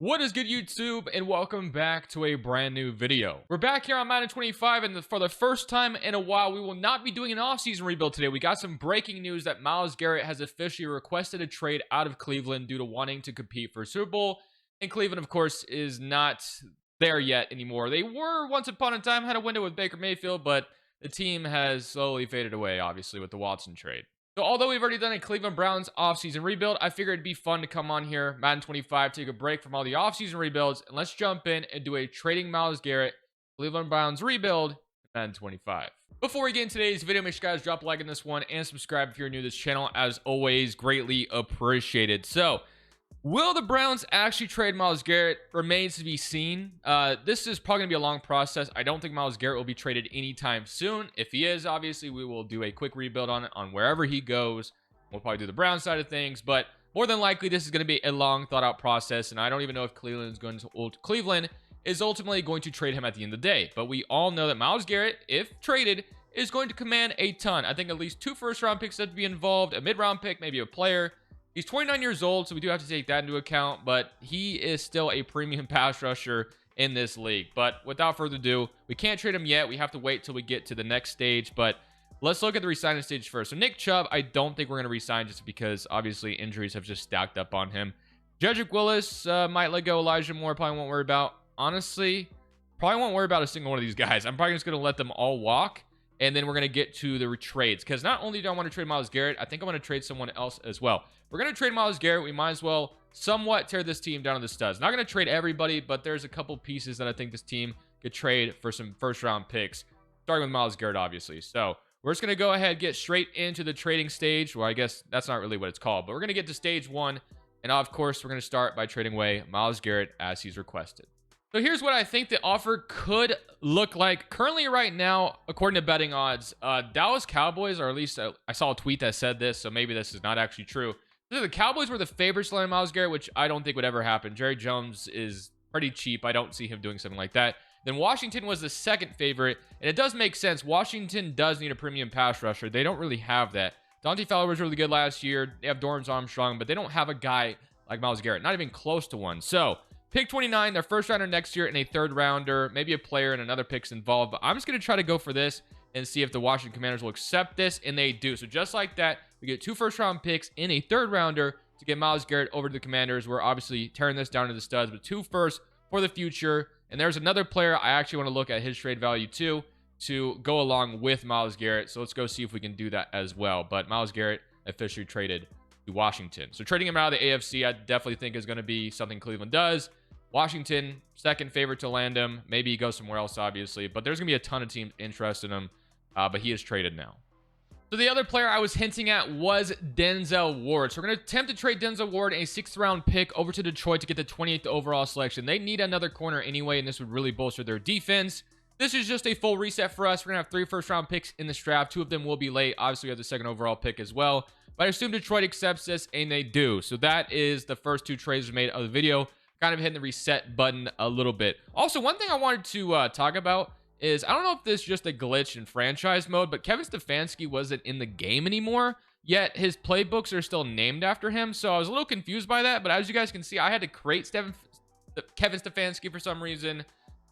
What is good, YouTube, and welcome back to a brand new video. We're back here on Madden 25, and for the first time in a while, we will not be doing an offseason rebuild today. We got some breaking news that Myles Garrett has officially requested a trade out of Cleveland due to wanting to compete for a Super Bowl, and Cleveland, of course, is not there yet anymore. They were once upon a time, had a window with Baker Mayfield, but the team has slowly faded away, obviously, with the Watson trade. So although we've already done a Cleveland Browns offseason rebuild, I figured it'd be fun to come on here, Madden 25, take a break from all the offseason rebuilds, and let's jump in and do a trading Myles Garrett Cleveland Browns rebuild, Madden 25. Before we get into today's video, make sure you guys drop a like on this one and subscribe if you're new to this channel. As always, greatly appreciated. So, will the Browns actually trade Myles Garrett? Remains to be seen. This is probably going to be a long process. I don't think Myles Garrett will be traded anytime soon. If he is, obviously, we will do a quick rebuild on it, on wherever he goes. We'll probably do the Browns side of things, but more than likely, this is going to be a long, thought-out process, and I don't even know if Cleveland is ultimately going to trade him at the end of the day. But we all know that Myles Garrett, if traded, is going to command a ton. I think at least 2 first-round picks have to be involved, a mid-round pick, maybe a player. He's 29 years old, so we do have to take that into account, but he is still a premium pass rusher in this league. But without further ado, we can't trade him yet. We have to wait till we get to the next stage, but let's look at the re-signing stage first. So Nick Chubb, I don't think we're going to re-sign just because obviously injuries have just stacked up on him. Jedrick Willis might let go. Elijah Moore, probably won't worry about. Honestly, probably won't worry about a single one of these guys. I'm probably just going to let them all walk. And then we're going to get to the trades. Because not only do I want to trade Myles Garrett, I think I want to trade someone else as well. We're going to trade Myles Garrett. We might as well somewhat tear this team down to the studs. Not going to trade everybody, but there's a couple pieces that I think this team could trade for some first-round picks. Starting with Myles Garrett, obviously. So we're just going to go ahead and get straight into the trading stage. Well, I guess that's not really what it's called. But we're going to get to stage 1. And of course, we're going to start by trading away Myles Garrett as he's requested. So here's what I think the offer could look like. Currently right now, according to betting odds, Dallas Cowboys, or at least I saw a tweet that said this, so maybe this is not actually true. The Cowboys were the favorites to land Myles Garrett, which I don't think would ever happen. Jerry Jones is pretty cheap. I don't see him doing something like that. Then Washington was the second favorite, and it does make sense. Washington does need a premium pass rusher. They don't really have that. Dante Fowler was really good last year. They have Dorrance Armstrong, but they don't have a guy like Myles Garrett, not even close to one. So pick 29, their first rounder next year, and a third rounder, maybe a player and another pick's involved. But I'm just going to try to go for this and see if the Washington Commanders will accept this, and they do. So just like that, we get 2 first-round picks and a third rounder to get Myles Garrett over to the Commanders. We're obviously tearing this down to the studs, but 2 firsts for the future. And there's another player I actually want to look at his trade value too to go along with Myles Garrett. So let's go see if we can do that as well. But Myles Garrett officially traded to Washington. So trading him out of the AFC, I definitely think is going to be something Cleveland does. Washington, second favorite to land him. Maybe he goes somewhere else, obviously. But there's going to be a ton of teams interested in him. But he is traded now. So the other player I was hinting at was Denzel Ward. So we're going to attempt to trade Denzel Ward, a 6th-round pick, over to Detroit to get the 28th overall selection. They need another corner anyway, and this would really bolster their defense. This is just a full reset for us. We're going to have 3 first-round picks in this draft. 2 of them will be late. Obviously, we have the 2nd overall pick as well. But I assume Detroit accepts this, and they do. So that is the first 2 trades we made of the video. Kind of hitting the reset button a little bit. Also, one thing I wanted to talk about is, I don't know if this is just a glitch in franchise mode, but Kevin Stefanski wasn't in the game anymore, yet his playbooks are still named after him. So I was a little confused by that, but as you guys can see, I had to create Kevin Stefanski for some reason,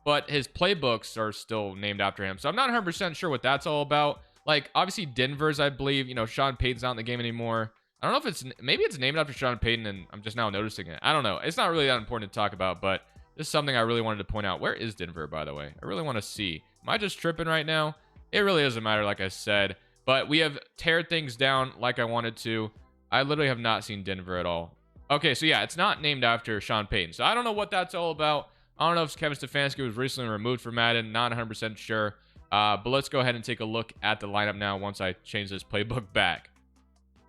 but his playbooks are still named after him. So I'm not 100% sure what that's all about. Like, obviously Denver's, I believe, you know, Sean Payton's not in the game anymore. I don't know if it's, maybe it's named after Sean Payton and I'm just now noticing it. I don't know. It's not really that important to talk about, but this is something I really wanted to point out. Where is Denver, by the way? I really want to see. Am I just tripping right now? It really doesn't matter, like I said. But we have teared things down like I wanted to. I literally have not seen Denver at all. Okay, so yeah, it's not named after Sean Payton. So I don't know what that's all about. I don't know if Kevin Stefanski was recently removed from Madden. Not 100% sure. But let's go ahead and take a look at the lineup now once I change this playbook back.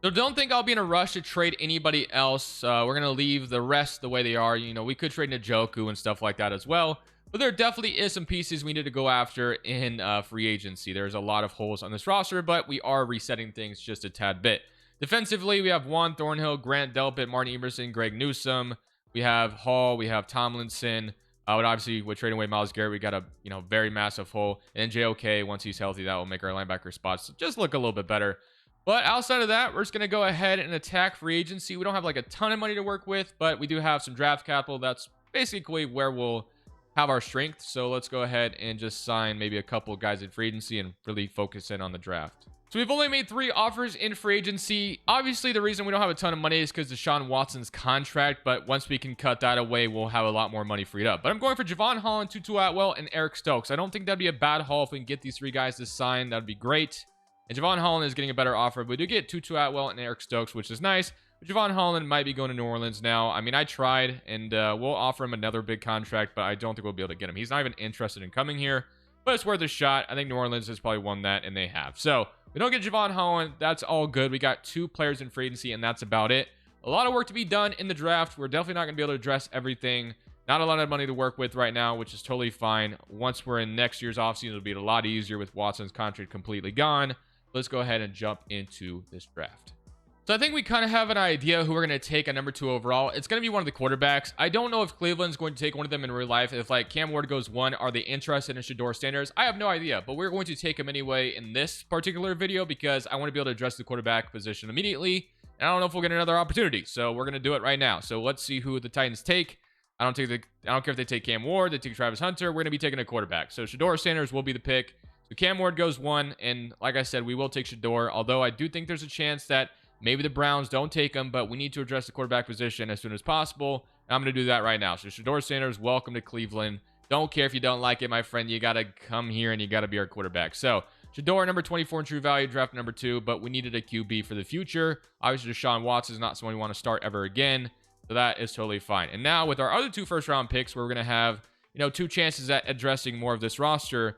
So don't think I'll be in a rush to trade anybody else. We're going to leave the rest the way they are. You know, we could trade Njoku and stuff like that as well. But there definitely is some pieces we need to go after in free agency. There's a lot of holes on this roster, but we are resetting things just a tad bit. Defensively, we have Juan Thornhill, Grant Delpit, Martin Emerson, Greg Newsome. We have Hall. We have Tomlinson. But obviously, with trading away Myles Garrett, we got a very massive hole. And JOK, once he's healthy, that will make our linebacker spots just look a little bit better. But outside of that, we're just going to go ahead and attack free agency. We don't have like a ton of money to work with, but we do have some draft capital. That's basically where we'll have our strength. So let's go ahead and just sign maybe a couple of guys in free agency and really focus in on the draft. So we've only made 3 offers in free agency. Obviously, the reason we don't have a ton of money is because Deshaun Watson's contract, but once we can cut that away, we'll have a lot more money freed up. But I'm going for Javon Holland, Tutu Atwell, and Eric Stokes. I don't think that'd be a bad haul if we can get these 3 guys to sign. That'd be great. And Javon Holland is getting a better offer. But we do get Tutu Atwell and Eric Stokes, which is nice. But Javon Holland might be going to New Orleans now. I mean, I tried, and we'll offer him another big contract, but I don't think we'll be able to get him. He's not even interested in coming here, but it's worth a shot. I think New Orleans has probably won that, and they have. So we don't get Javon Holland. That's all good. We got 2 players in free agency, and that's about it. A lot of work to be done in the draft. We're definitely not going to be able to address everything. Not a lot of money to work with right now, which is totally fine. Once we're in next year's offseason, it'll be a lot easier with Watson's contract completely gone. Let's go ahead and jump into this draft. So I think we kind of have an idea who we're going to take at number 2 overall. It's going to be one of the quarterbacks. I don't know if Cleveland's going to take one of them in real life. If like Cam Ward goes 1, are they interested in Shedeur Sanders? I have no idea, but we're going to take him anyway in this particular video because I want to be able to address the quarterback position immediately. And I don't know if we'll get another opportunity. So we're going to do it right now. So let's see who the Titans take. I don't care if they take Cam Ward, they take Travis Hunter. We're going to be taking a quarterback. So Shedeur Sanders will be the pick. So Cam Ward goes 1, and like I said, we will take Shedeur, although I do think there's a chance that maybe the Browns don't take him, but we need to address the quarterback position as soon as possible. And I'm going to do that right now. So Shedeur Sanders, welcome to Cleveland. Don't care if you don't like it, my friend. You got to come here and you got to be our quarterback. So Shedeur, number 24 in true value, draft number 2, but we needed a QB for the future. Obviously, Deshaun Watson is not someone we want to start ever again. So that is totally fine. And now with our other 2 first-round picks, we're going to have, 2 chances at addressing more of this roster.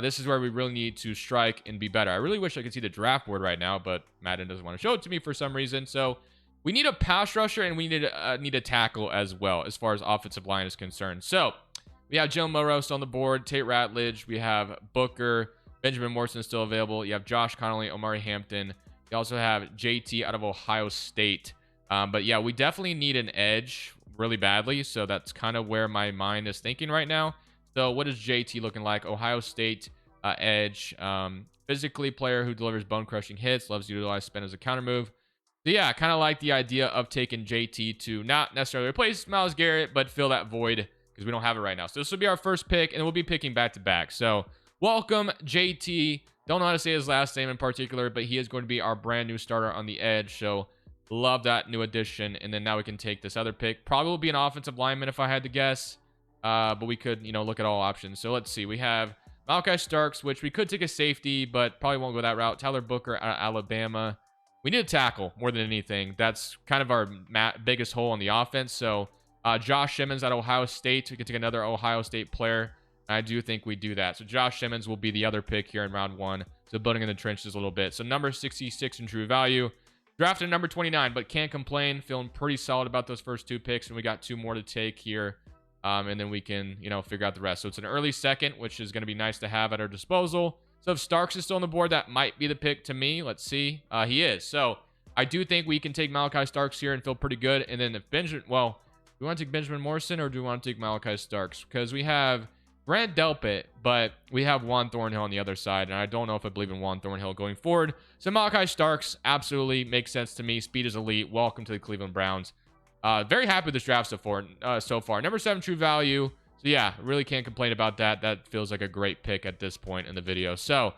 This is where we really need to strike and be better. I really wish I could see the draft board right now, but Madden doesn't want to show it to me for some reason. So we need a pass rusher and we need a tackle as well as far as offensive line is concerned. So we have Jalen Milroe still on the board, Tate Ratledge. We have Booker, Benjamin Morrison still available. You have Josh Connolly, Omari Hampton. You also have JT out of Ohio State. But yeah, we definitely need an edge really badly. So that's kind of where my mind is thinking right now. So what is JT looking like? Ohio State edge, physically player who delivers bone-crushing hits, loves to utilize spin as a counter move. So yeah, kind of like the idea of taking JT to not necessarily replace Myles Garrett, but fill that void because we don't have it right now. So this will be our first pick, and we'll be picking back-to-back. So welcome, JT. Don't know how to say his last name in particular, but he is going to be our brand new starter on the edge. So love that new addition. And then now we can take this other pick. Probably will be an offensive lineman if I had to guess. But we could, look at all options. So let's see. We have Malachi Starks, which we could take a safety, but probably won't go that route. Tyler Booker out of Alabama. We need a tackle more than anything. That's kind of our biggest hole on the offense. So Josh Simmons out of Ohio State. We could take another Ohio State player. I do think we do that. So Josh Simmons will be the other pick here in round 1. So building in the trenches a little bit. So number 66 in true value. Drafted number 29, but can't complain. Feeling pretty solid about those first 2 picks, and we got 2 more to take here. And then we can, figure out the rest. So it's an early second, which is going to be nice to have at our disposal. So if Starks is still on the board, that might be the pick to me. Let's see. He is. So I do think we can take Malachi Starks here and feel pretty good. And then if do we want to take Benjamin Morrison or do we want to take Malachi Starks? Because we have Grant Delpit, but we have Juan Thornhill on the other side. And I don't know if I believe in Juan Thornhill going forward. So Malachi Starks absolutely makes sense to me. Speed is elite. Welcome to the Cleveland Browns. Very happy with this draft so far. Number 7 true value. So yeah, really can't complain about that. That feels like a great pick at this point in the video. So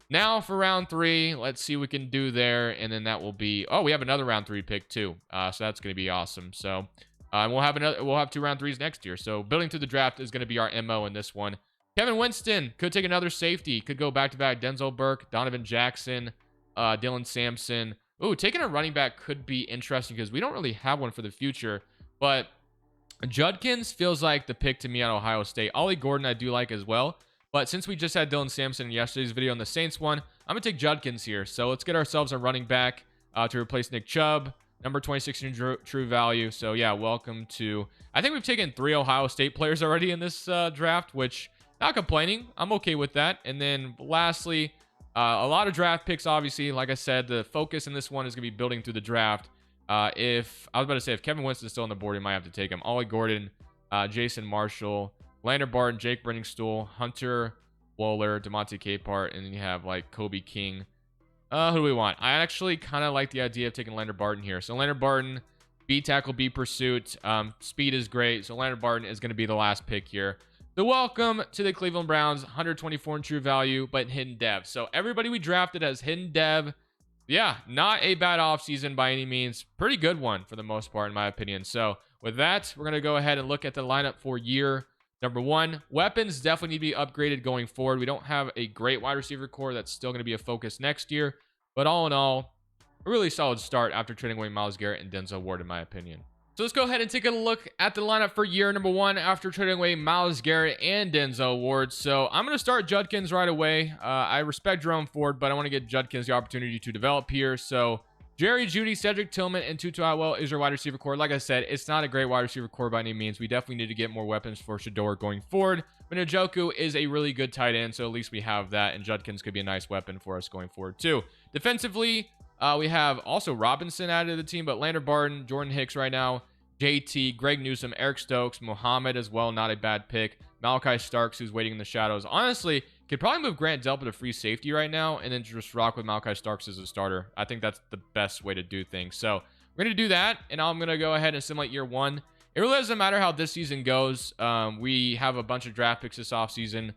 now for round 3, let's see what we can do there. And then that will be, we have another round 3 pick too. So that's going to be awesome. So we'll have 2 round 3s next year. So building through the draft is going to be our MO in this one. Kevin Winston could take another safety. Could go back-to-back. Denzel Burke, Donovan Jackson, Dylan Sampson. Ooh, taking a running back could be interesting because we don't really have one for the future. But Judkins feels like the pick to me at Ohio State. Ollie Gordon I do like as well. But since we just had Dylan Sampson in yesterday's video on the Saints one, I'm going to take Judkins here. So let's get ourselves a running back to replace Nick Chubb. Number 26 in true value. So yeah, welcome to... I think we've taken 3 Ohio State players already in this draft, which not complaining. I'm okay with that. And then lastly... a lot of draft picks, obviously. Like I said, the focus in this one is going to be building through the draft. If Kevin Winston's still on the board, you might have to take him. Ollie Gordon, Jason Marshall, Lander Barton, Jake Brenningstool, Hunter Wohler, DeMonte Capehart, and then you have like Kobe King. Who do we want? I actually kind of like the idea of taking Lander Barton here. So Lander Barton, B tackle, B pursuit. Speed is great. So Leonard Barton is going to be the last pick here. So welcome to the Cleveland Browns, 124 in true value, but hidden dev. So everybody we drafted as hidden dev. Yeah, not a bad offseason by any means. Pretty good one for the most part, in my opinion. So with that, we're going to go ahead and look at the lineup for year number one. Weapons definitely need to be upgraded going forward. We don't have a great wide receiver core. That's still going to be a focus next year. But all in all, a really solid start after trading away Myles Garrett and Denzel Ward, in my opinion. So let's go ahead and take a look at the lineup for year number one after trading away Myles Garrett and Denzel Ward. So I'm going to start Judkins right away. I respect Jerome Ford, but I want to get Judkins the opportunity to develop here. So Jerry Jeudy, Cedric Tillman, and Tutu Atwell is your wide receiver core. Like I said, it's not a great wide receiver core by any means. We definitely need to get more weapons for Shador going forward. But Njoku is a really good tight end, so at least we have that, and Judkins could be a nice weapon for us going forward too. Defensively, we have also Robinson added to the team, but Leonard Barton, Jordan Hicks right now, JT, Greg Newsome, Eric Stokes, Muhammad as well, not a bad pick. Malachi Starks, who's waiting in the shadows. Honestly, could probably move Grant Delpit to free safety right now and then just rock with Malachi Starks as a starter. I think that's the best way to do things. So we're going to do that, and I'm going to go ahead and simulate year one. It really doesn't matter how this season goes. We have a bunch of draft picks this offseason,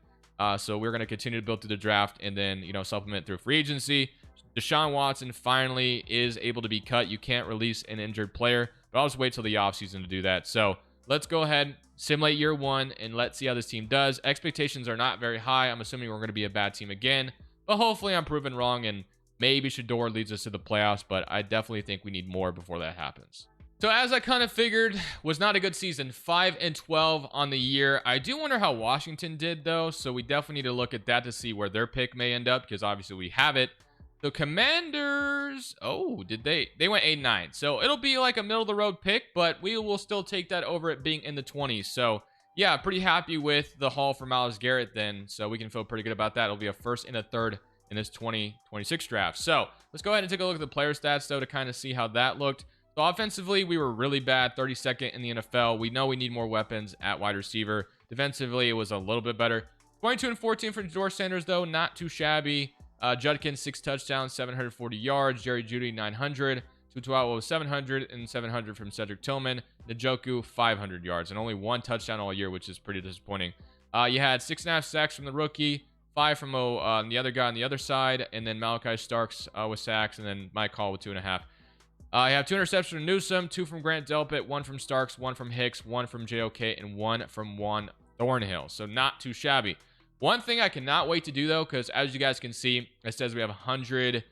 so we're going to continue to build through the draft and then, supplement through free agency. Deshaun Watson finally is able to be cut. You can't release an injured player, but I'll just wait till the offseason to do that. So let's go ahead, simulate year one, and let's see how this team does. Expectations are not very high. I'm assuming we're going to be a bad team again, but hopefully I'm proven wrong, and maybe Shador leads us to the playoffs, but I definitely think we need more before that happens. So as I kind of figured, was not a good season. 5-12 on the year. I do wonder how Washington did, though, so we definitely need to look at that to see where their pick may end up, because obviously we have it. The Commanders, they went 8-9. So it'll be like a middle of the road pick, but we will still take that over it being in the 20s. So yeah, pretty happy with the haul for Myles Garrett then. So we can feel pretty good about that. It'll be a first and a third in this 2026 draft. So let's go ahead and take a look at the player stats though to kind of see how that looked. So offensively, we were really bad, 32nd in the NFL. We know we need more weapons at wide receiver. Defensively, it was a little bit better. 22-14 for Shador Sanders though, not too shabby. Judkins, 6 touchdowns, 740 yards. Jerry Jeudy, 900. Tutu Atwell was 700 and 700 from Cedric Tillman. Njoku, 500 yards and only 1 touchdown all year, which is pretty disappointing. You had 6.5 sacks from the rookie, 5 from the other guy on the other side, and then Malachi Starks with sacks, and then Mike Hall with 2.5. You have 2 interceptions from Newsome, 2 from Grant Delpit, 1 from Starks, 1 from Hicks, 1 from JOK, and 1 from Juan Thornhill. So not too shabby. One thing I cannot wait to do, though, because as you guys can see, it says we have $105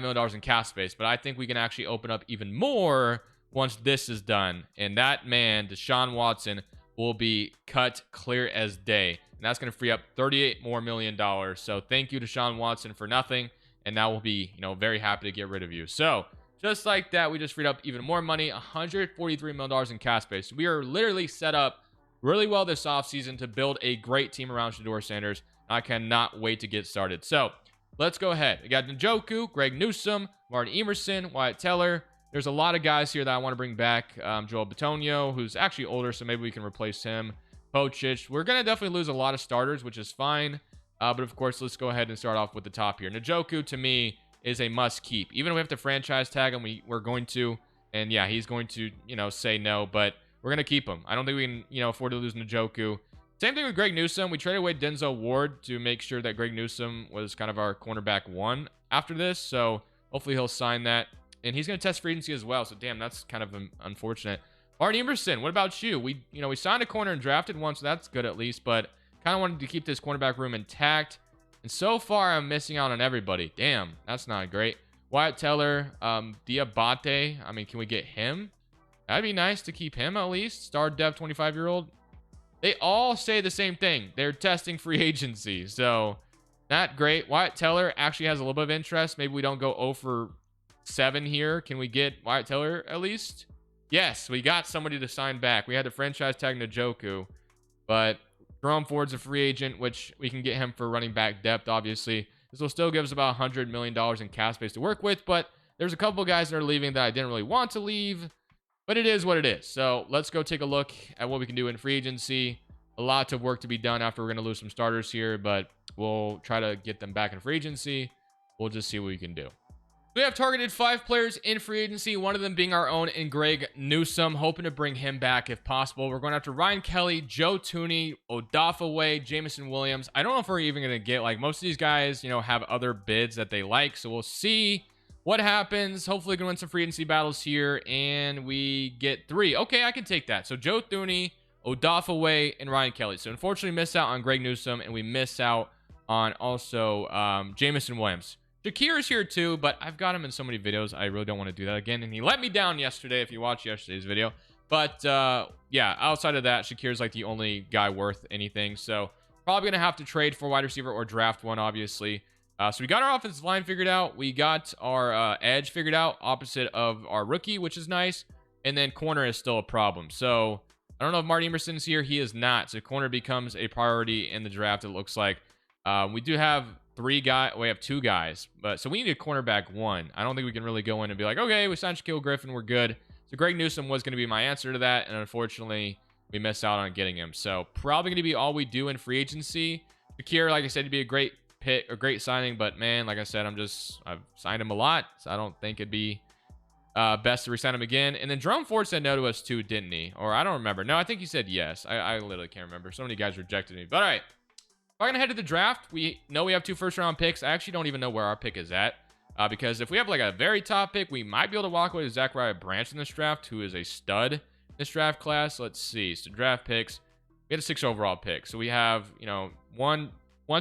million in cap space, but I think we can actually open up even more once this is done. And that man, Deshaun Watson, will be cut clear as day. And that's going to free up $38 million more. So thank you, Deshaun Watson, for nothing. And now we'll be, very happy to get rid of you. So just like that, we just freed up even more money, $143 million in cap space. We are literally set up really well this offseason to build a great team around Shador Sanders. I cannot wait to get started. So let's go ahead. We got Njoku, Greg Newsome, Martin Emerson, Wyatt Teller. There's a lot of guys here that I want to bring back. Joel Bitonio, who's actually older, so maybe we can replace him. Pochich. We're going to definitely lose a lot of starters, which is fine. But of course, let's go ahead and start off with the top here. Njoku, to me, is a must keep. Even if we have to franchise tag him, we're going to. And yeah, he's going to, say no, but we're going to keep him. I don't think we can, afford to lose Njoku. Same thing with Greg Newsome. We traded away Denzel Ward to make sure that Greg Newsome was kind of our cornerback 1 after this. So hopefully he'll sign that. And he's going to test free agency as well. So damn, that's kind of unfortunate. Martin Emerson, what about you? We signed a corner and drafted one, so that's good at least. But kind of wanted to keep this cornerback room intact. And so far, I'm missing out on everybody. Damn, that's not great. Wyatt Teller, Diabate. I mean, can we get him? That'd be nice to keep him at least. Star Dev 25-year-old. They all say the same thing. They're testing free agency. So, not great. Wyatt Teller actually has a little bit of interest. Maybe we don't go 0 for 7 here. Can we get Wyatt Teller at least? Yes, we got somebody to sign back. We had to franchise tag Njoku. But Jerome Ford's a free agent, which we can get him for running back depth, obviously. This will still give us about $100 million in cap space to work with. But there's a couple guys that are leaving that I didn't really want to leave. But it is what it is. So let's go take a look at what we can do in free agency. A lot of work to be done after we're going to lose some starters here, but we'll try to get them back in free agency. We'll just see what we can do. We have targeted 5 players in free agency, one of them being our own in Greg Newsome, hoping to bring him back if possible. We're going after Ryan Kelly, Joe Tooney, Odafe, Jameson Williams. I don't know if we're even going to get, like, most of these guys, you know, have other bids that they like, so we'll see what happens. Hopefully we can win some free agency battles here, and we get 3. Okay, I can take that. So Joe Tooney, Odafe, and Ryan Kelly. So unfortunately missed out on Greg Newsome, and we miss out on also Jameson Williams. Shakir is here too, but I've got him in so many videos. I really don't want to do that again. And he let me down yesterday if you watched yesterday's video. But yeah, outside of that, Shakir's like the only guy worth anything. So probably going to have to trade for wide receiver or draft one, obviously. So we got our offensive line figured out. We got our edge figured out, opposite of our rookie, which is nice. And then corner is still a problem. So I don't know if Marty Emerson's here. He is not. So corner becomes a priority in the draft, it looks like. We do have 3 guys. We have 2 guys, but so we need a cornerback 1. I don't think we can really go in and be like, okay, we signed Shaquille Griffin, we're good. So Greg Newsome was going to be my answer to that, and unfortunately, we missed out on getting him. So probably going to be all we do in free agency. Shakir, like I said, to be a great pick, a great signing, but man, like I said, I've signed him a lot, so I don't think it'd be best to resign him again. And then Jerome Ford said no to us too, didn't he? Or I don't remember. No, I think he said yes. I literally can't remember. So many guys rejected me. But all right. We're going to head to the draft. We know we have 2 first-round picks. I actually don't even know where our pick is at. Because if we have like a very top pick, we might be able to walk away with Zachariah Branch in this draft, who is a stud in this draft class. Let's see. So draft picks. We had a 6 overall pick. So we have, you know, one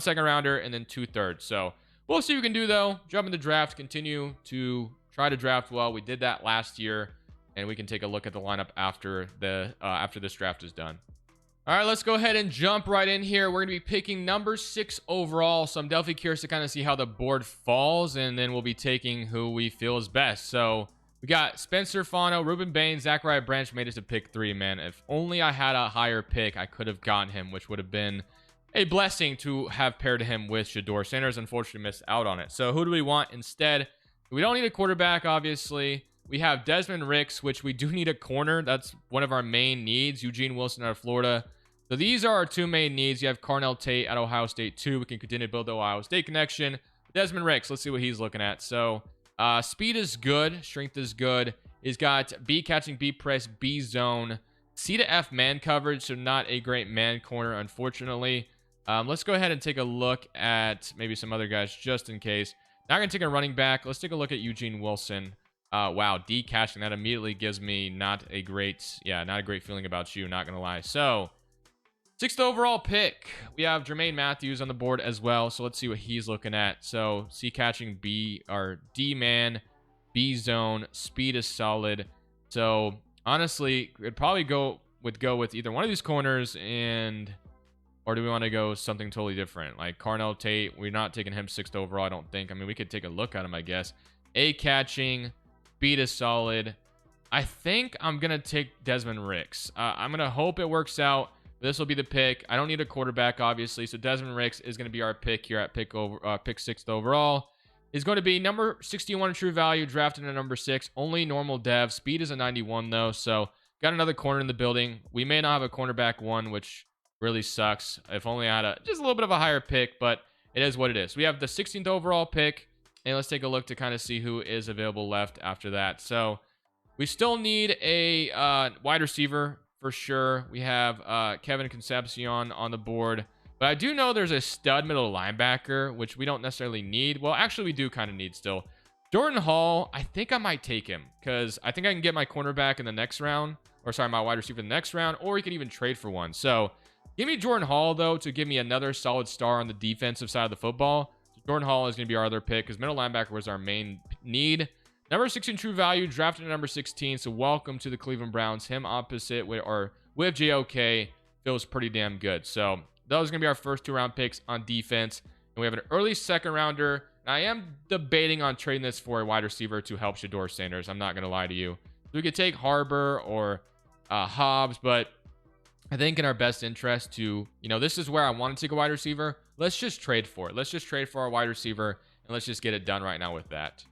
second rounder and then 2 thirds. So we'll see what we can do, though. Jump in the draft. Continue to try to draft well. We did that last year. And we can take a look at the lineup after this draft is done. All right, let's go ahead and jump right in here. We're going to be picking number 6 overall. So I'm definitely curious to kind of see how the board falls, and then we'll be taking who we feel is best. So we got Spencer Fano, Ruben Baines, Zachariah Branch made us to pick 3, man. If only I had a higher pick, I could have gotten him, which would have been a blessing to have paired him with Shedeur Sanders. Unfortunately, missed out on it. So who do we want instead? We don't need a quarterback, obviously. We have Desmond Ricks, which we do need a corner. That's one of our main needs. Eugene Wilson out of Florida. So these are our 2 main needs. You have Carnell Tate at Ohio State 2. We can continue to build the Ohio State connection. Desmond Ricks, let's see what he's looking at. So speed is good. Strength is good. He's got B catching, B press, B zone, C to F man coverage. So not a great man corner, unfortunately. Let's go ahead and take a look at maybe some other guys just in case. Now I'm going to take a running back. Let's take a look at Eugene Wilson. Wow, D catching. That immediately gives me not a great feeling about you, not going to lie. So 6th overall pick, we have Jermaine Matthews on the board as well. So let's see what he's looking at. So C catching, B or D man, B zone, speed is solid. So honestly, it'd probably go with either one of these corners, or do we want to go something totally different? Like Carnell Tate, we're not taking him 6th overall, I don't think. I mean, we could take a look at him, I guess. A catching, speed is solid. I think I'm gonna take Desmond Ricks. I'm gonna hope it works out. This will be the pick. I don't need a quarterback, obviously. So Desmond Ricks is going to be our pick here at pick 6th overall. Is going to be number 61 in true value, drafted at number 6. Only normal dev. Speed is a 91, though. So got another corner in the building. We may not have a cornerback 1, which really sucks. If only I had just a little bit of a higher pick, but it is what it is. We have the 16th overall pick. And let's take a look to kind of see who is available left after that. So we still need a wide receiver. For sure, we have Kevin Concepcion on the board. But I do know there's a stud middle linebacker, which we don't necessarily need. Well, actually, we do kind of need still. Jordan Hall, I think I might take him. Because I think I can get my cornerback in the next round. Or sorry, my wide receiver in the next round. Or we could even trade for one. So, give me Jordan Hall, though, to give me another solid star on the defensive side of the football. So Jordan Hall is going to be our other pick. Because middle linebacker was our main need. Number 16 true value, drafted at number 16. So welcome to the Cleveland Browns. Him opposite with JOK feels pretty damn good. So those are going to be our first 2 round picks on defense. And we have an early 2nd rounder. And I am debating on trading this for a wide receiver to help Shedeur Sanders. I'm not going to lie to you. So we could take Harbor or Hobbs. But I think in our best interest to, this is where I want to take a wide receiver. Let's just trade for it. Let's just trade for our wide receiver. And let's just get it done right now with that.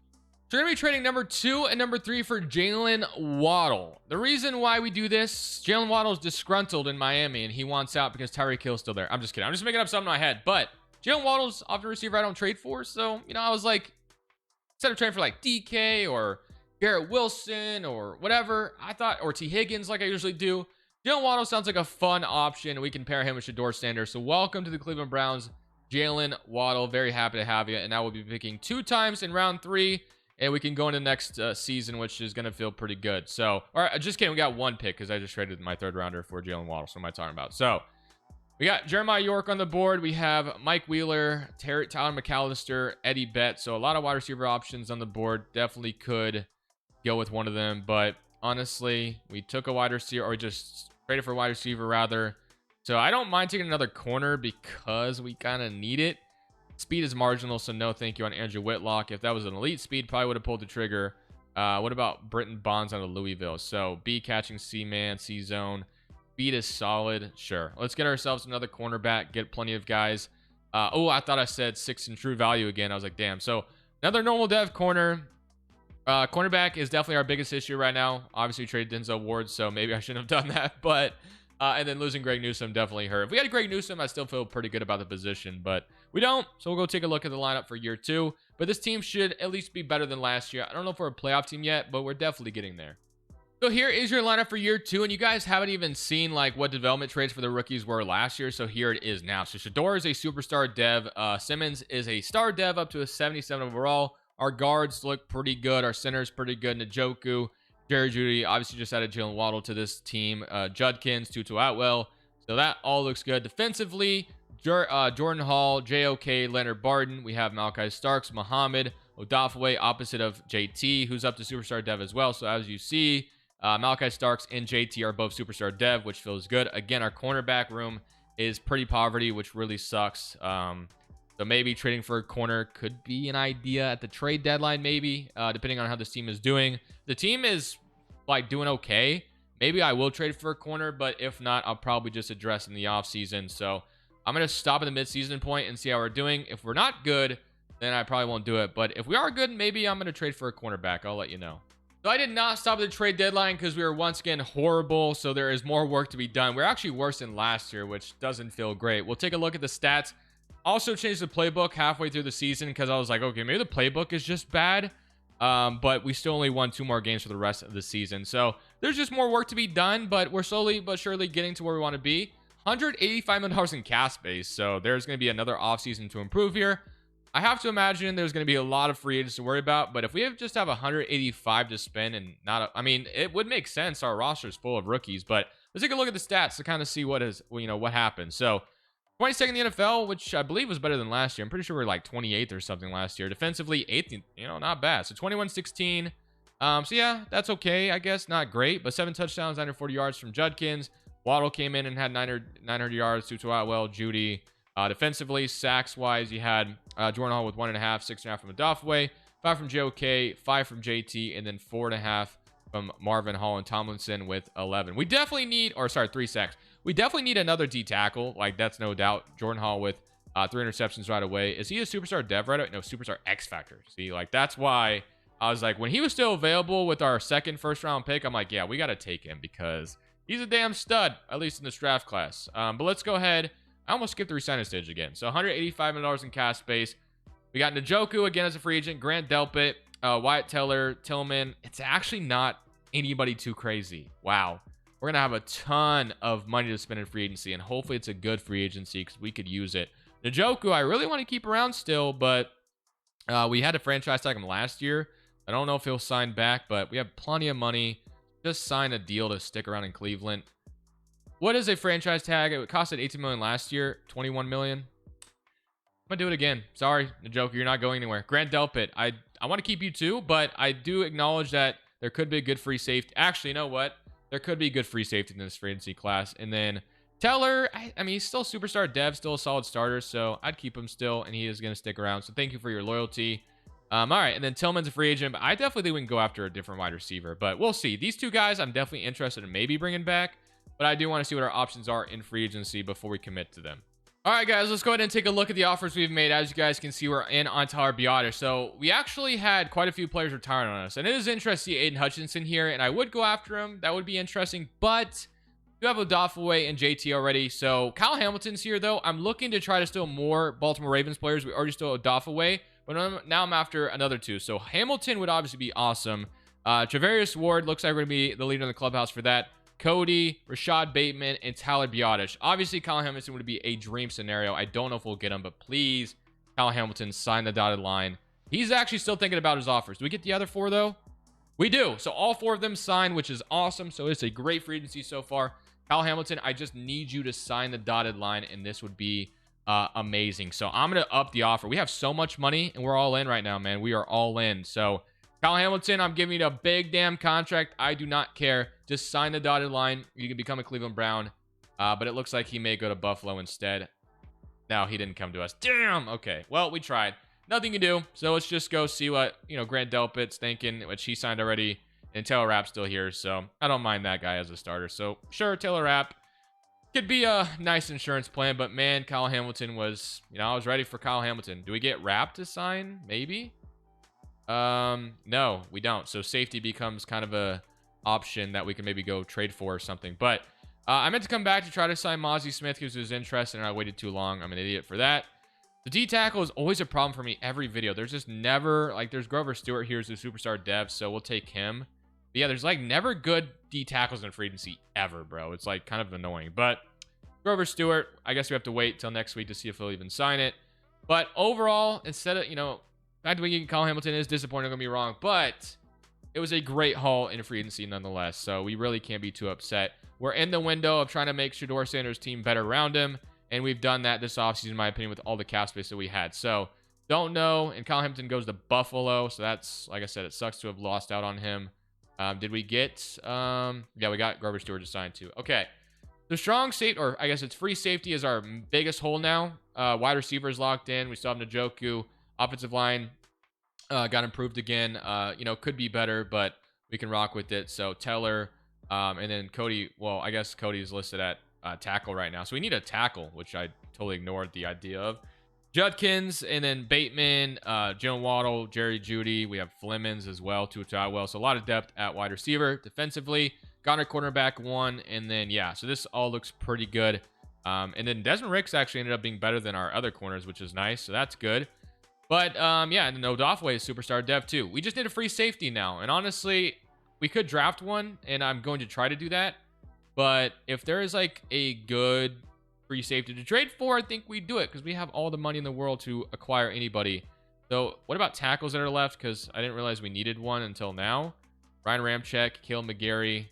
So we're going to be trading number 2 and number 3 for Jaylen Waddle. The reason why we do this, Jaylen Waddle is disgruntled in Miami, and he wants out because Tyreek Hill's still there. I'm just kidding. I'm just making up something in my head. But Jaylen Waddle's often a receiver I don't trade for. So, I was like, instead of trading for like DK or Garrett Wilson or whatever, I thought, or T. Higgins like I usually do, Jaylen Waddle sounds like a fun option. We can pair him with Shedeur Sanders. So welcome to the Cleveland Browns, Jaylen Waddle. Very happy to have you. And I will be picking 2 times in round 3. And we can go into next season, which is going to feel pretty good. So, all right, just kidding. We got 1 pick because I just traded my 3rd rounder for Jaylen Waddle. So what am I talking about? So we got Jeremiah York on the board. We have Mike Wheeler, Tyler McAllister, Eddie Bett. So a lot of wide receiver options on the board. Definitely could go with one of them. But honestly, we took a wide receiver, or we just traded for a wide receiver rather. So I don't mind taking another corner because we kind of need it. Speed is marginal, so no thank you on Andrew Whitlock. If that was an elite speed, probably would have pulled the trigger. What about Britton Bonds out of Louisville? So B catching, C-man, C-zone. Speed is solid. Sure. Let's get ourselves another cornerback. Get plenty of guys. Oh, I thought I said 6 in true value again. I was like, damn. So another normal dev corner. Cornerback is definitely our biggest issue right now. Obviously, we traded Denzel Ward, so maybe I shouldn't have done that. But and then losing Greg Newsome definitely hurt. If we had Greg Newsome, I still feel pretty good about the position, but we don't. So we'll go take a look at the lineup for year 2. But this team should at least be better than last year. I don't know if we're a playoff team yet, but we're definitely getting there. So here is your lineup for year 2, and you guys haven't even seen like what development trades for the rookies were last year. So here it is now. So Shedeur is a superstar dev. Simmons is a star dev up to a 77 overall. Our guards look pretty good. Our center's pretty good. Njoku, Jerry Jeudy, obviously just added Jaylen Waddle to this team. Judkins, Tutu Atwell. So that all looks good. Defensively, Jordan Hall, JOK, Leonard Barden. We have Malachi Starks, Muhammad, Odafe, opposite of JT, who's up to superstar dev as well. So as you see, Malachi Starks and JT are both superstar dev, which feels good. Again, our cornerback room is pretty poverty, which really sucks. So maybe trading for a corner could be an idea at the trade deadline, maybe, depending on how this team is doing. The team is like doing okay. Maybe I will trade for a corner, but if not, I'll probably just address in the offseason. So I'm going to stop at the midseason point and see how we're doing. If we're not good, then I probably won't do it. But if we are good, maybe I'm going to trade for a cornerback. I'll let you know. So I did not stop at the trade deadline because we were once again horrible. So there is more work to be done. We're actually worse than last year, which doesn't feel great. We'll take a look at the stats. Also changed the playbook halfway through the season because I was like, okay, maybe the playbook is just bad. But we still only won 2 more games for the rest of the season. So there's just more work to be done, but we're slowly but surely getting to where we want to be. $185 million in cap space. So there's going to be another offseason to improve here. I have to imagine there's going to be a lot of free agents to worry about, but if we just have 185 to spend and not, I mean, it would make sense. Our roster is full of rookies, but let's take a look at the stats to kind of see what is, what happened. So 22nd in the NFL, which I believe was better than last year. I'm pretty sure we were like 28th or something last year. Defensively, 8th, not bad. So 21-16. So yeah, that's okay, I guess. Not great, but 7 touchdowns, 940 yards from Judkins. Waddle came in and had 900 yards. Tutu Atwell, Jeudy. Defensively, sacks-wise, you had Jordan Hall with 1.5, 6.5 from Odafe, 5 from JOK, 5 from JT, and then 4.5 from Marvin Hall and Tomlinson with 11. We definitely need, 3 sacks. We definitely need another D tackle. Like, that's no doubt. Jordan Hall with 3 interceptions right away. Is he a superstar dev right away? No, superstar X Factor. See, like, that's why I was like, when he was still available with our second first-round pick, I'm like, yeah, we got to take him because he's a damn stud, at least in this draft class. But let's go ahead. I almost skipped the resigning stage again. So $185 million in cash space. We got Njoku again as a free agent. Grant Delpit, Wyatt Teller, Tillman. It's actually not anybody too crazy. Wow. We're going to have a ton of money to spend in free agency, and hopefully it's a good free agency because we could use it. Njoku, I really want to keep around still, but we had to franchise tag him last year. I don't know if he'll sign back, but we have plenty of money. Just sign a deal to stick around in Cleveland. What is a franchise tag? It costed $18 million last year, $21 million. I'm going to do it again. Sorry, Njoku, you're not going anywhere. Grant Delpit, I want to keep you too, but I do acknowledge that there could be a good free safety. Actually, you know what? There could be good free safety in this free agency class. And then Teller, I mean, he's still superstar dev, still a solid starter, so I'd keep him still, and he is going to stick around. So thank you for your loyalty. All right, and then Tillman's a free agent, but I definitely think we can go after a different wide receiver. But we'll see. These 2 guys I'm definitely interested in maybe bringing back, but I do want to see what our options are in free agency before we commit to them. All right, guys, let's go ahead and take a look at the offers we've made. As you guys can see, we're in on Tyler Biadasz. So we actually had quite a few players retiring on us. And it is interesting to see Aiden Hutchinson here, and I would go after him. That would be interesting. But you have Odafe and JT already. So Kyle Hamilton's here, though. I'm looking to try to steal more Baltimore Ravens players. We already stole Odafe. But now I'm after another 2. So Hamilton would obviously be awesome. Travarius Ward looks like we're going to be the leader in the clubhouse for that. Cody, Rashad Bateman, and Tyler Biotish. Obviously, Kyle Hamilton would be a dream scenario. I don't know if we'll get him, but please, Kyle Hamilton, sign the dotted line. He's actually still thinking about his offers. Do we get the other 4, though? We do. So all 4 of them signed, which is awesome. So it's a great free agency so far. Kyle Hamilton, I just need you to sign the dotted line, and this would be amazing. So I'm going to up the offer. We have so much money, and we're all in right now, man. We are all in. So Kyle Hamilton, I'm giving you a big damn contract. I do not care. Just sign the dotted line. You can become a Cleveland Brown. But it looks like he may go to Buffalo instead. No, he didn't come to us. Damn. Okay. Well, we tried. Nothing to do. So let's just go see what, Grant Delpit's thinking, which he signed already. And Taylor Rapp's still here. So I don't mind that guy as a starter. So sure, Taylor Rapp could be a nice insurance plan. But man, Kyle Hamilton was, I was ready for Kyle Hamilton. Do we get Rapp to sign? Maybe. No, we don't. So safety becomes kind of a option that we can maybe go trade for or something. But I meant to come back to try to sign Mozzie Smith because he was interested, and I waited too long. I'm an idiot for that. The D tackle is always a problem for me every video. There's just never, there's Grover Stewart here as a superstar dev, so we'll take him. But yeah, there's never good D tackles in free agency ever, bro. It's kind of annoying. But Grover Stewart, I guess we have to wait till next week to see if he'll even sign it. But overall, instead of, the fact that we can call Hamilton is disappointing, don't get me wrong, but it was a great haul in free agency nonetheless, so we really can't be too upset. We're in the window of trying to make Shedeur Sanders' team better around him, and we've done that this offseason, in my opinion, with all the cap space that we had. So, don't know, and Kyle Hamilton goes to Buffalo, so that's, like I said, it sucks to have lost out on him. Did we get, yeah, we got Grover Stewart to sign too. Okay, the strong safety, or I guess it's free safety, is our biggest hole now. Wide receivers locked in. We still have Njoku. Offensive line got improved again. Could be better, but we can rock with it. So Teller, and then Cody. Well, I guess Cody's listed at tackle right now. So we need a tackle, which I totally ignored the idea of. Judkins, and then Bateman, Jaylen Waddle, Jerry Jeudy. We have Flemings as well, Tua Tagovailoa. So a lot of depth at wide receiver. Defensively, got our cornerback 1, and then yeah. So this all looks pretty good. And then Desmond Ricks actually ended up being better than our other corners, which is nice. So that's good. But, yeah, and then Odafe is superstar dev, too. We just need a free safety now. And honestly, we could draft one, and I'm going to try to do that. But if there is, a good free safety to trade for, I think we do it, because we have all the money in the world to acquire anybody. So, what about tackles that are left? Because I didn't realize we needed one until now. Ryan Ramczyk, Cale McGarry.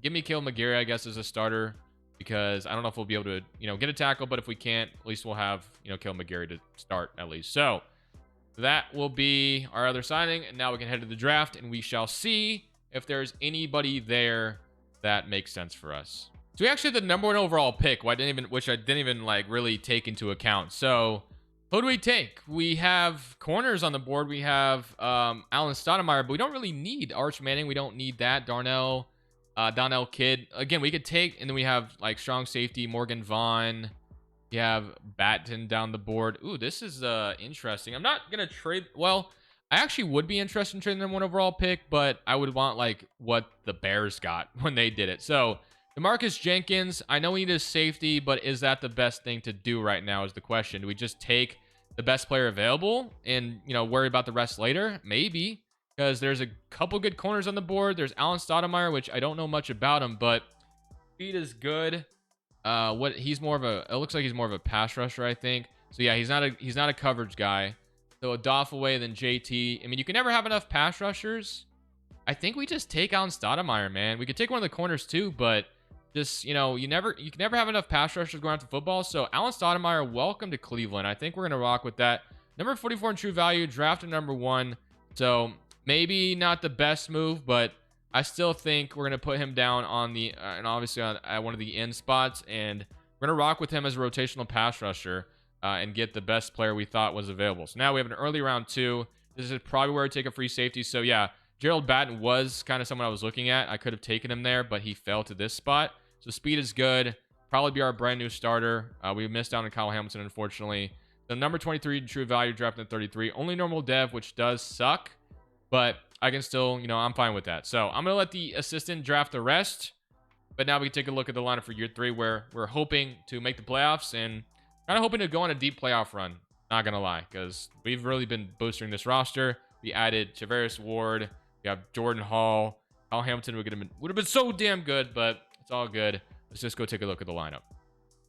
Give me Cale McGarry, I guess, as a starter. Because I don't know if we'll be able to, get a tackle. But if we can't, at least we'll have, Cale McGarry to start at least. So that will be our other signing. And now we can head to the draft. And we shall see if there's anybody there that makes sense for us. So we actually had the #1 overall pick, which I didn't even really take into account. So who do we take? We have corners on the board. We have Alan Stoudemire. But we don't really need Arch Manning. We don't need that. Donnell Kidd. Again, we could take, and then we have strong safety, Morgan Vaughn. You have Batten down the board. Ooh, this is interesting. I'm not gonna trade. Well, I actually would be interested in trading the #1 overall pick, but I would want what the Bears got when they did it. So DeMarcus Jenkins, I know we need a safety, but is that the best thing to do right now is the question. Do we just take the best player available and worry about the rest later? Maybe. Because there's a couple good corners on the board. There's Alan Stoudemire, which I don't know much about him, but speed is good. It looks like he's more of a pass rusher, I think. So yeah, he's not a coverage guy. So Odafe, then JT. I mean, you can never have enough pass rushers. I think we just take Alan Stoudemire, man. We could take one of the corners too, but just you can never have enough pass rushers going after football. So Alan Stoudemire, welcome to Cleveland. I think we're gonna rock with that. Number 44 in true value, drafted #1. So maybe not the best move, but I still think we're going to put him down on the, and obviously at one of the end spots, and we're going to rock with him as a rotational pass rusher and get the best player we thought was available. So now we have an early round 2. This is probably where I take a free safety. So yeah, Gerald Batten was kind of someone I was looking at. I could have taken him there, but he fell to this spot. So speed is good. Probably be our brand new starter. We missed out on Kyle Hamilton, unfortunately. The number 23 in true value, drafted at 33. Only normal dev, which does suck. But I can still, I'm fine with that. So I'm going to let the assistant draft the rest. But now we can take a look at the lineup for year 3, where we're hoping to make the playoffs and kind of hoping to go on a deep playoff run. Not gonna lie, because we've really been boosting this roster. We added Charvarius Ward. We have Jordan Hall. Kyle Hamilton would have been so damn good, but it's all good. Let's just go take a look at the lineup.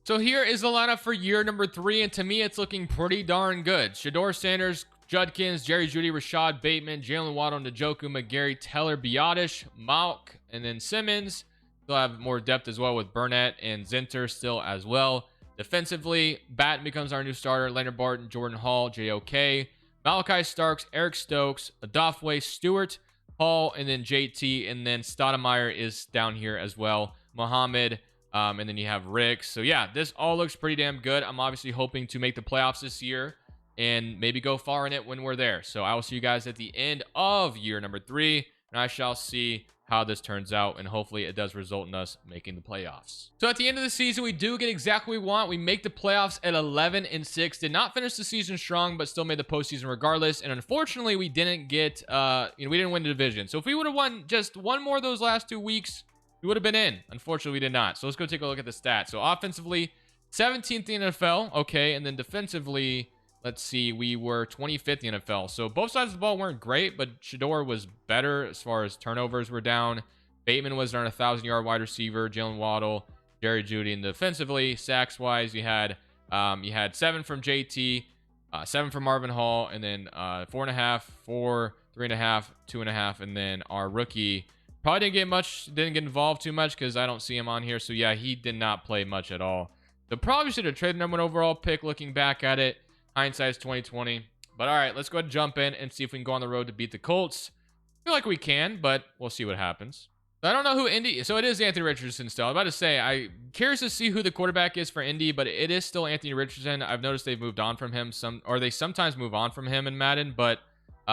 So here is the lineup for year number 3, and to me, it's looking pretty darn good. Shedeur Sanders, Judkins, Jerry Jeudy, Rashad Bateman, Jaylen Waddle, Njoku, McGarry, Teller, Biotish, Malk, and then Simmons. Still have more depth as well with Burnett and Zinter still as well. Defensively, Batten becomes our new starter. Leonard Barton, Jordan Hall, JOK, Malachi Starks, Eric Stokes, Adofwe, Stewart, Hall, and then JT, and then Stoudemire is down here as well. Muhammad, and then you have Rick. So yeah, this all looks pretty damn good. I'm obviously hoping to make the playoffs this year and maybe go far in it when we're there. So I will see you guys at the end of year number 3, and I shall see how this turns out, and hopefully it does result in us making the playoffs. So at the end of the season, we do get exactly what we want. We make the playoffs at 11-6. Did not finish the season strong, but still made the postseason regardless. And unfortunately, we didn't get, we didn't win the division. So if we would have won just one more of those last 2 weeks, we would have been in. Unfortunately, we did not. So let's go take a look at the stats. So offensively, 17th in the NFL. Okay, and then defensively, let's see, we were 25th in the NFL. So both sides of the ball weren't great, but Shedeur was better as far as turnovers were down. Bateman was our 1,000-yard wide receiver. Jaylen Waddle, Jerry Jeudy. And defensively, sacks-wise, you had 7 from JT, 7 from Marvin Hall, and then 4.5, 4, 3.5, 2.5, and then our rookie probably didn't get involved too much because I don't see him on here. So yeah, he did not play much at all. So probably should have traded him an overall pick looking back at it. Hindsight's 2020. But all right, let's go ahead and jump in and see if we can go on the road to beat the Colts. I feel like we can, but we'll see what happens. So I don't know who Indy... So it is Anthony Richardson still. I'm about to say, I'm curious to see who the quarterback is for Indy, but it is still Anthony Richardson. I've noticed they've moved on from him. They sometimes move on from him in Madden, but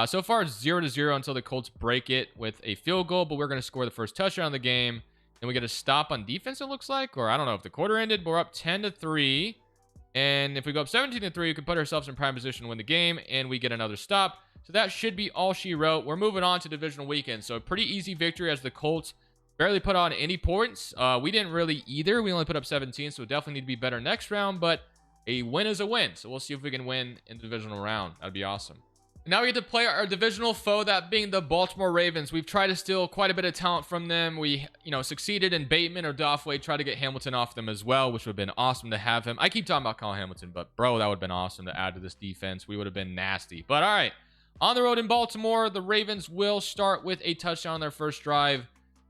so far it's 0-0 until the Colts break it with a field goal, but we're going to score the first touchdown of the game. And we get a stop on defense, it looks like, or I don't know if the quarter ended, but we're up 10-3. And if we go up 17-3, we can put ourselves in prime position to win the game, and we get another stop. So that should be all she wrote. We're moving on to divisional weekend. So a pretty easy victory as the Colts barely put on any points. We didn't really either. We only put up 17, so we definitely need to be better next round, but a win is a win. So we'll see if we can win in the divisional round. That'd be awesome. Now we get to play our divisional foe, that being the Baltimore Ravens. We've tried to steal quite a bit of talent from them. We, succeeded in Bateman or Doffway, tried to get Hamilton off them as well, which would have been awesome to have him. I keep talking about Kyle Hamilton, but bro, that would have been awesome to add to this defense. We would have been nasty. But all right, on the road in Baltimore, the Ravens will start with a touchdown on their first drive,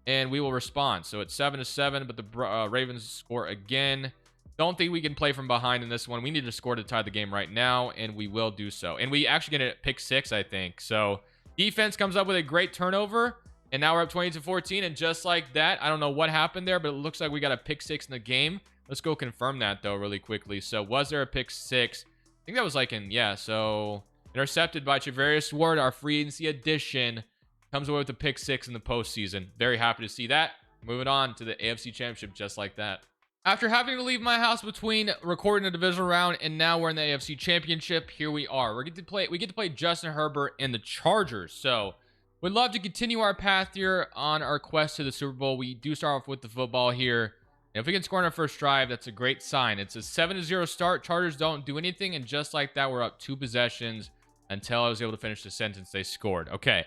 and we will respond. So it's 7-7, but the Ravens score again. Don't think we can play from behind in this one. We need to score to tie the game right now, and we will do so. And we actually get a pick 6, I think. So defense comes up with a great turnover, and now we're up 20-14. And just like that, I don't know what happened there, but it looks like we got a pick 6 in the game. Let's go confirm that, though, really quickly. So was there a pick 6? I think that was like so intercepted by Charvarius Ward, our free agency addition. Comes away with a pick 6 in the postseason. Very happy to see that. Moving on to the AFC Championship just like that. After having to leave my house between recording the divisional round and now we're in the AFC Championship, here we are. We get to play Justin Herbert and the Chargers. So we'd love to continue our path here on our quest to the Super Bowl. We do start off with the football here. And if we can score on our first drive, that's a great sign. It's a 7-0 start. Chargers don't do anything. And just like that, we're up 2 possessions until I was able to finish the sentence they scored. Okay.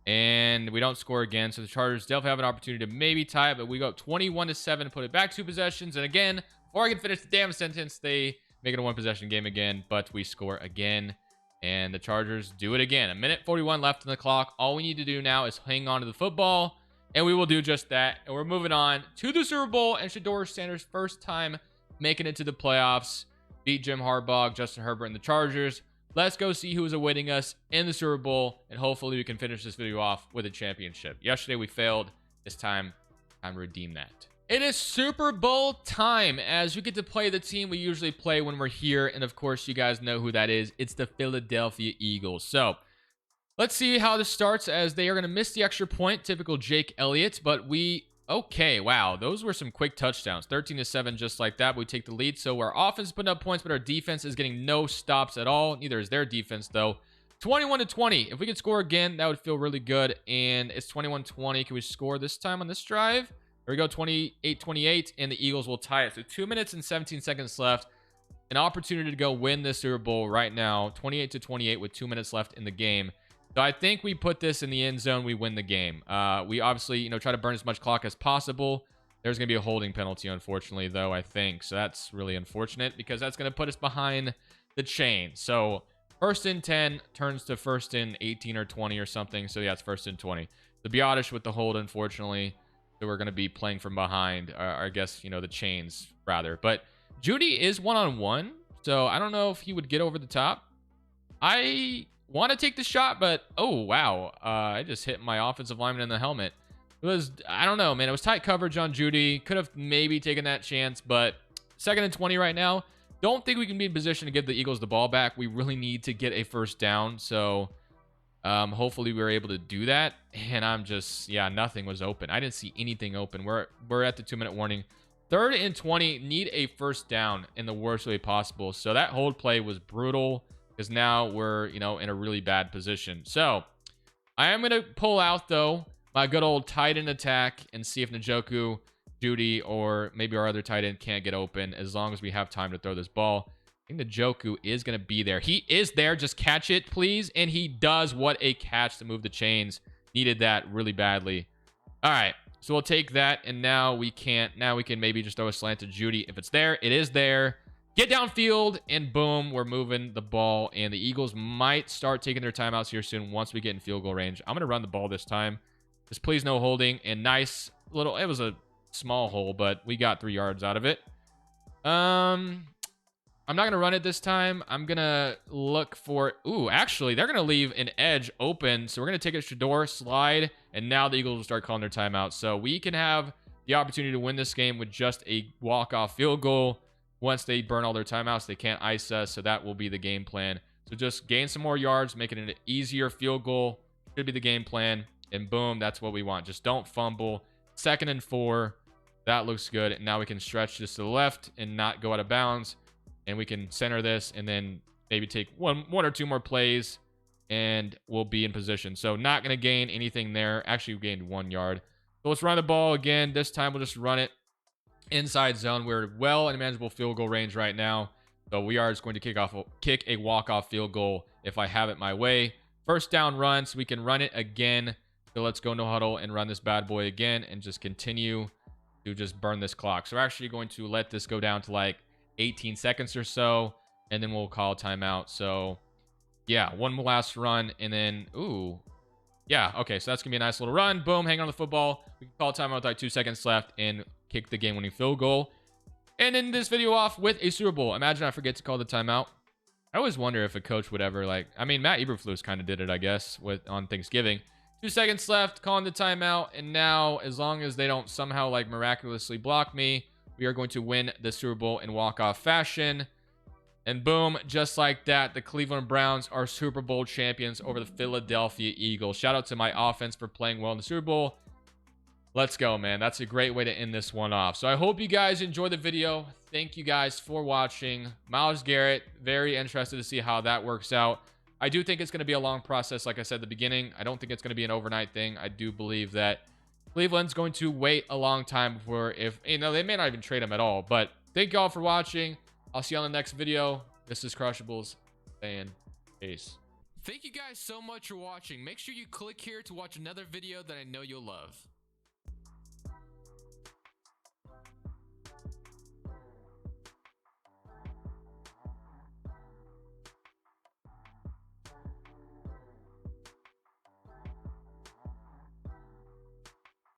And we don't score again, so the Chargers definitely have an opportunity to maybe tie it, but we go 21-7, put it back 2 possessions, and again, before I can finish the damn sentence, they make it a 1-possession game again, but we score again, and the Chargers do it again. 1:41 left on the clock. All we need to do now is hang on to the football, and we will do just that, and we're moving on to the Super Bowl, and Shedeur Sanders' first time making it to the playoffs, beat Jim Harbaugh, Justin Herbert, and the Chargers. Let's go see who is awaiting us in the Super Bowl, and hopefully we can finish this video off with a championship. Yesterday we failed. This time to redeem that. It is Super Bowl time as we get to play the team we usually play when we're here, and of course you guys know who that is. It's the Philadelphia Eagles. So let's see how this starts, as they are going to miss the extra point. Typical Jake Elliott, but okay, wow, those were some quick touchdowns. 13-7 just like that. We take the lead. So our offense is putting up points, but our defense is getting no stops at all. Neither is their defense, though. 21-20. If we could score again, that would feel really good. And it's 21-20. Can we score this time on this drive? Here we go, 28-28, and the Eagles will tie it. So 2 minutes and 17 seconds left. an opportunity to go win this Super Bowl right now, 28-28 with 2 minutes left in the game. So I think we put this in the end zone. We win the game. We obviously, try to burn as much clock as possible. There's going to be a holding penalty, unfortunately, though, I think. So that's really unfortunate because that's going to put us behind the chain. So first and 10 turns to first and 18 or 20 or something. So yeah, it's first and 20. The Biotish with the hold, unfortunately. So we're going to be playing from behind, or I guess, the chains rather. But Judy is one-on-one. So I don't know if he would get over the top. I want to take the shot, but oh, wow. I just hit my offensive lineman in the helmet. It was, I don't know, man. It was tight coverage on Judy. Could have maybe taken that chance, but second and 20 right now. Don't think we can be in position to give the Eagles the ball back. We really need to get a first down. So hopefully we were able to do that. And I'm just, yeah, nothing was open. I didn't see anything open. We're at the 2-minute warning. Third and 20, need a first down in the worst way possible. So that hold play was brutal because now we're, in a really bad position. So I am going to pull out, though, my good old tight end attack and see if Njoku, Judy, or maybe our other tight end can't get open as long as we have time to throw this ball. I think Njoku is going to be there. He is there. Just catch it, please. And he does. What a catch to move the chains. Needed that really badly. All right. So we'll take that, and now we can't. Now we can maybe just throw a slant to Judy. If it's there, it is there. Get downfield, and boom, we're moving the ball, and the Eagles might start taking their timeouts here soon once we get in field goal range. I'm going to run the ball this time. Just please no holding, and nice little, it was a small hole, but we got 3 yards out of it. I'm not going to run it this time. I'm going to look for... Ooh, actually, they're going to leave an edge open. So we're going to take a Shador slide. And now the Eagles will start calling their timeout. So we can have the opportunity to win this game with just a walk-off field goal. Once they burn all their timeouts, they can't ice us. So that will be the game plan. So just gain some more yards, make it an easier field goal. Should be the game plan. And boom, that's what we want. Just don't fumble. 2nd and 4. That looks good. And now we can stretch this to the left and not go out of bounds. And we can center this and then maybe take one or two more plays and we'll be in position. So not going to gain anything there. Actually, we gained 1 yard. So let's run the ball again. This time we'll just run it inside zone. We're well in manageable field goal range right now. So we are just going to kick a walk-off field goal if I have it my way. First down run, so we can run it again. So let's go no huddle and run this bad boy again and just continue to just burn this clock. So we're actually going to let this go down to like 18 seconds or so, and then we'll call timeout. So yeah, one last run, and then ooh, yeah, okay, so that's gonna be a nice little run. Boom, hang on the football. We can call timeout with like 2 seconds left and kick the game-winning field goal and end this video off with a Super Bowl. Imagine I forget to call the timeout. I always wonder if a coach would ever, like, I mean, Matt Eberflus kind of did it, I guess, on Thanksgiving. 2 seconds left, calling the timeout, and now as long as they don't somehow like miraculously block me, we are going to win the Super Bowl in walk-off fashion. And boom, just like that, the Cleveland Browns are Super Bowl champions over the Philadelphia Eagles. Shout out to my offense for playing well in the Super Bowl. Let's go, man. That's a great way to end this one off. So I hope you guys enjoyed the video. Thank you guys for watching. Myles Garrett, very interested to see how that works out. I do think it's going to be a long process, like I said at the beginning. I don't think it's going to be an overnight thing. I do believe that Cleveland's going to wait a long time before, if they may not even trade him at all. But thank you all for watching. I'll see you on the next video. This is Crushables, and peace. Thank you guys so much for watching. Make sure you click here to watch another video that I know you'll love.